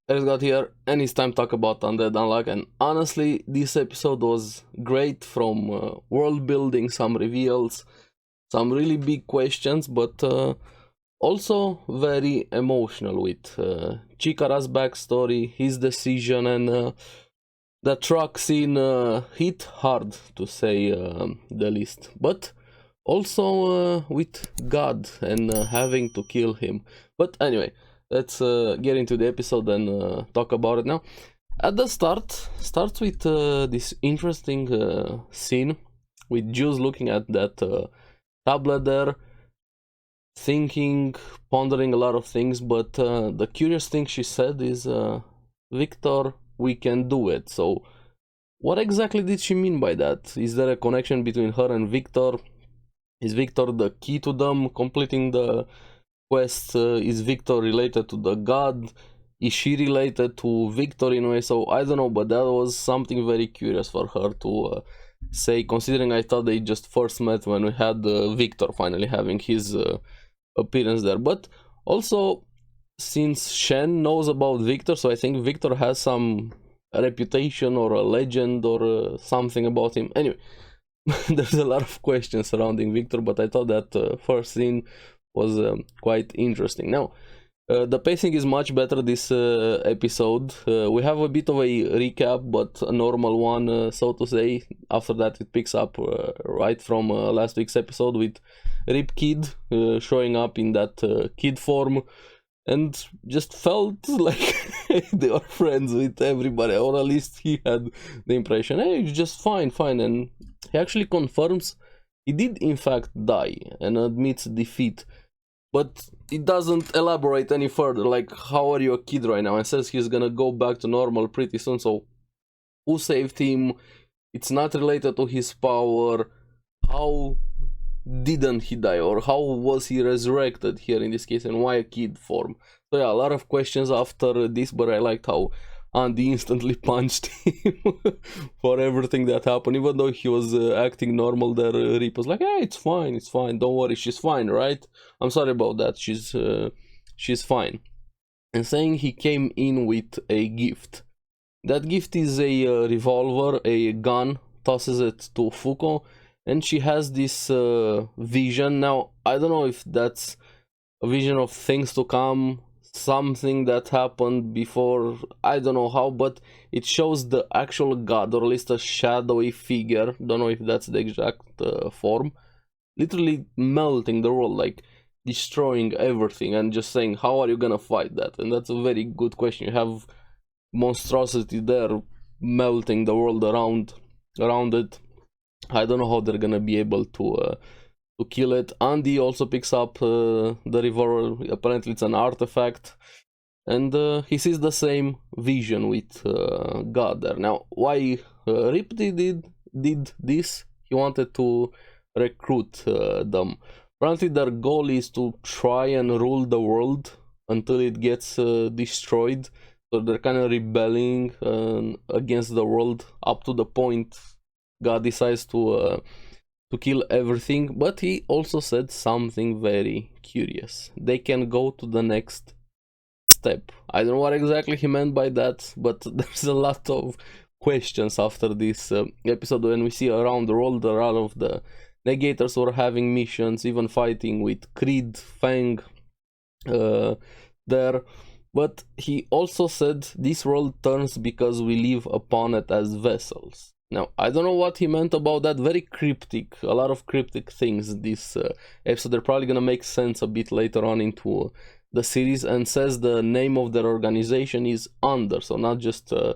ARESxGOD here, and it's time to talk about Undead Unluck. And honestly, this episode was great from world building, some reveals, some really big questions, but also very emotional with Chikara's backstory, his decision, and the truck scene hit hard to say the least. But also with God and having to kill him. But anyway, let's get into the episode and talk about it now. At the starts with this interesting scene with Jules looking at that tablet there, thinking, pondering a lot of things. But the curious thing she said is, Victor, we can do it. So what exactly did she mean by that? Is there a connection between her and Victor? Is Victor the key to them completing the quest? Is Victor related to the god? Is she related to Victor in a way? So I don't know, but that was something very curious for her to say, considering I thought they just first met when we had Victor finally having his appearance there. But also, since Shen knows about Victor, so I think Victor has some reputation or a legend or something about him. Anyway, there's a lot of questions surrounding Victor, but I thought that first scene was quite interesting. Now, the pacing is much better this episode. We have a bit of a recap, but a normal one, so to say. After that, it picks up right from last week's episode with Rip Kid showing up in that kid form, and just felt like they were friends with everybody, or at least he had the impression, hey, it's just fine, and he actually confirms he did in fact die and admits defeat, but it doesn't elaborate any further, like, how are you a kid right now, and says he's gonna go back to normal pretty soon. So who saved him? It's not related to his power. How didn't he die, or how was he resurrected here in this case, and why a kid form? So yeah, a lot of questions after this, but I liked how Andy instantly punched him for everything that happened, even though he was acting normal there. Rip was like, hey, it's fine, don't worry, she's fine, right? I'm sorry about that, she's fine. And saying he came in with a gift. That gift is a revolver, a gun, tosses it to Fuko, and she has this vision. Now, I don't know if that's a vision of things to come, something that happened before, I don't know how, but it shows the actual god, or at least a shadowy figure, don't know if that's the exact form, literally melting the world, like destroying everything, and just saying, how are you gonna fight that? And that's a very good question. You have monstrosity there melting the world around it. I don't know how they're gonna be able to kill it. Andy also picks up the revolver. Apparently it's an artifact, and he sees the same vision with God there. Now, why Rip did this? He wanted to recruit them. Apparently their goal is to try and rule the world until it gets destroyed. So they're kind of rebelling against the world up to the point God decides to kill everything. But he also said something very curious. They can go to the next step. I don't know what exactly he meant by that, but there's a lot of questions after this episode when we see around the world a lot of the negators were having missions, even fighting with Creed, Fang there. But he also said this world turns because we live upon it as vessels. Now, I don't know what he meant about that. Very cryptic, a lot of cryptic things this episode. They're probably gonna make sense a bit later on into the series, and says the name of their organization is Under, so not just the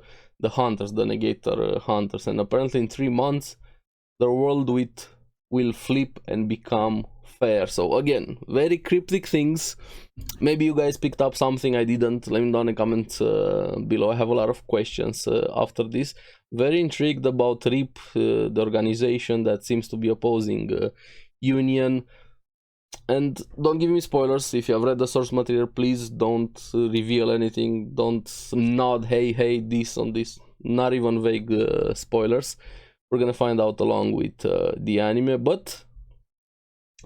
hunters, the negator hunters. And apparently in 3 months, the world will flip and become fair. So again, very cryptic things. Maybe you guys picked up something I didn't. Let me know in the comments below. I have a lot of questions after this. Very intrigued about RIP, the organization that seems to be opposing Union. And don't give me spoilers. If you have read the source material, please don't reveal anything. Don't nod, hey, this on this. Not even vague spoilers. We're gonna find out along with the anime, but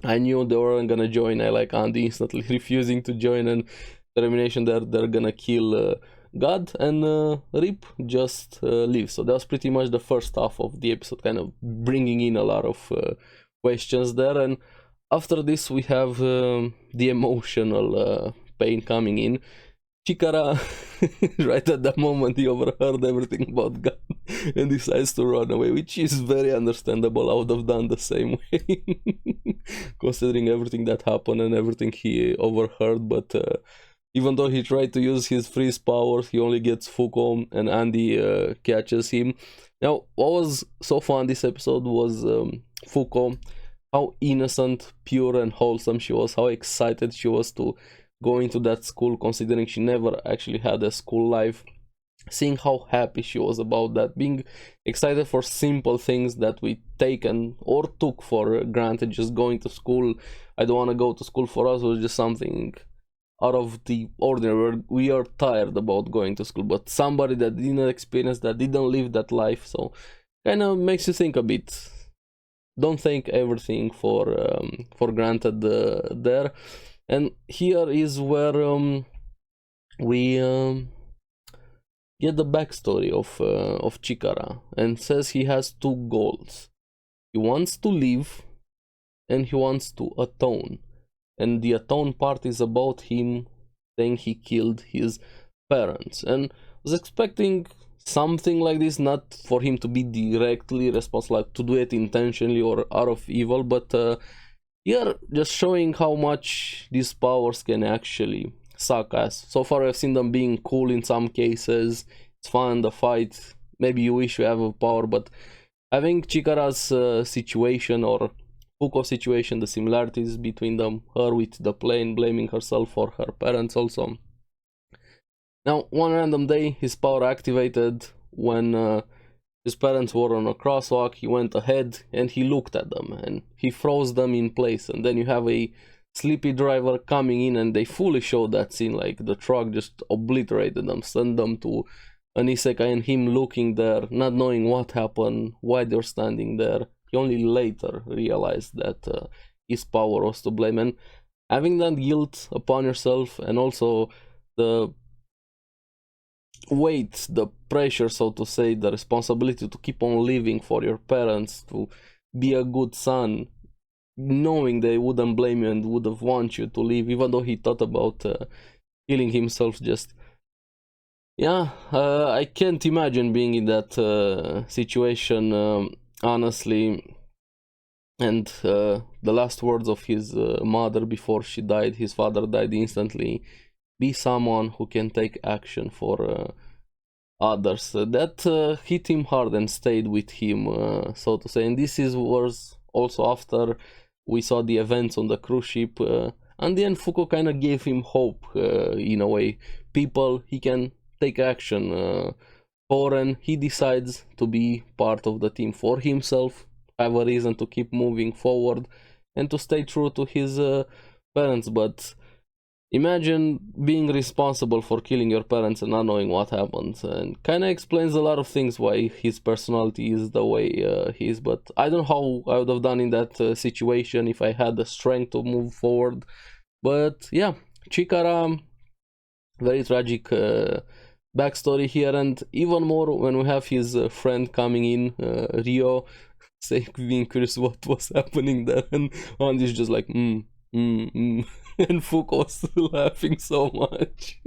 I knew they weren't gonna join. I like Andy instantly refusing to join, and determination that they're gonna kill God, and Rip just leaves. So that was pretty much the first half of the episode, kind of bringing in a lot of questions there. And after this, we have the emotional pain coming in. Chikara, right at that moment, he overheard everything about God and decides to run away, which is very understandable. I would have done the same way, considering everything that happened and everything he overheard. But even though he tried to use his freeze powers, he only gets Fuko, and Andy catches him. Now, what was so fun this episode was Fuko, how innocent, pure, and wholesome she was, how excited she was to going to that school, considering she never actually had a school life, seeing how happy she was about that, being excited for simple things that we taken or took for granted, just going to school. I don't want to go to school for us was just something out of the ordinary. We are tired about going to school, but somebody that didn't experience that, didn't live that life, so kind of makes you think a bit. Don't take everything for granted there. And here is where we get the backstory of Chikara, and says he has two goals. He wants to live, and he wants to atone. And the atone part is about him saying he killed his parents. And I was expecting something like this, not for him to be directly responsible, like to do it intentionally or out of evil, but here, just showing how much these powers can actually suck ass. So far, I've seen them being cool in some cases. It's fun, the fight. Maybe you wish you have a power, but I think Chikara's situation, or Fuko's situation, the similarities between them, her with the plane, blaming herself for her parents also. Now, one random day, his power activated when his parents were on a crosswalk. He went ahead and he looked at them and he froze them in place. And then you have a sleepy driver coming in, and they fully showed that scene, like the truck just obliterated them, sent them to an isekai, and him looking there, not knowing what happened, why they're standing there. He only later realized that his power was to blame. And having that guilt upon yourself, and also the weight, the pressure, so to say, the responsibility to keep on living for your parents, to be a good son, knowing they wouldn't blame you and would have want you to live, even though he thought about killing himself. Just I can't imagine being in that situation, honestly. And the last words of his mother before she died, his father died instantly: be someone who can take action for others. That hit him hard and stayed with him, so to say. And this was also after we saw the events on the cruise ship. And then Fuko kind of gave him hope, in a way. People he can take action for, and he decides to be part of the team for himself, have a reason to keep moving forward, and to stay true to his parents. But imagine being responsible for killing your parents and not knowing what happened, and kind of explains a lot of things why his personality is the way he is. But I don't know how I would have done in that situation if I had the strength to move forward. But yeah, Chikara, very tragic backstory here, and even more when we have his friend coming in, Rio, saying, being curious what was happening there, and Andy's just like, and Fuko was laughing so much.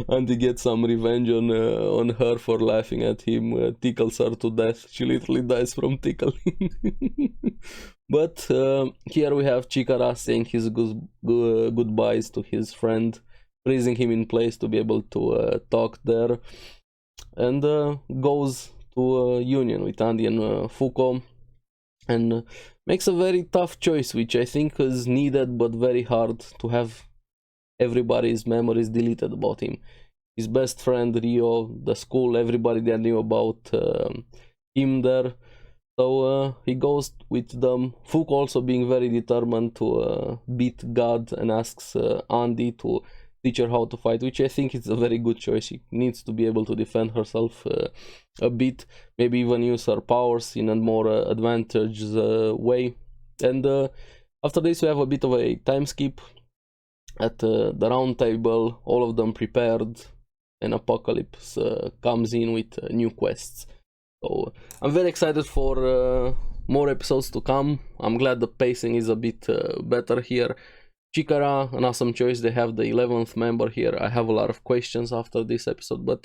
And he gets some revenge on her for laughing at him, tickles her to death. She literally dies from tickling. But here we have Chikara saying his goodbyes to his friend, freezing him in place to be able to talk there, and goes to union with Andy and Fuko, and makes a very tough choice, which I think is needed but very hard, to have everybody's memories deleted about him. His best friend Rio, the school, everybody that knew about him there. So he goes with them. Fuko also being very determined to beat God, and asks Andy to teach her how to fight, which I think is a very good choice. She needs to be able to defend herself a bit, maybe even use her powers in a more advantageous way. And after this we have a bit of a time skip at the round table, all of them prepared, an apocalypse comes in with new quests. So I'm very excited for more episodes to come. I'm glad the pacing is a bit better here. Chikara, an awesome choice. They have the 11th member here. I have a lot of questions after this episode, but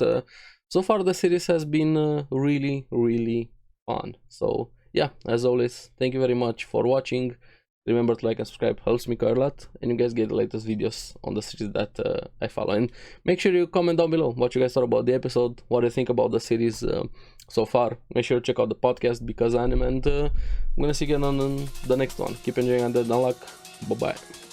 so far the series has been really fun. So yeah, as always, thank you very much for watching. Remember to like and subscribe, helps me quite a lot, and you guys get the latest videos on the series that I follow. And make sure you comment down below what you guys thought about the episode, what you think about the series so far. Make sure to check out the podcast Because Anime, and I'm gonna see you again on the next one. Keep enjoying Undead Unluck. Bye bye.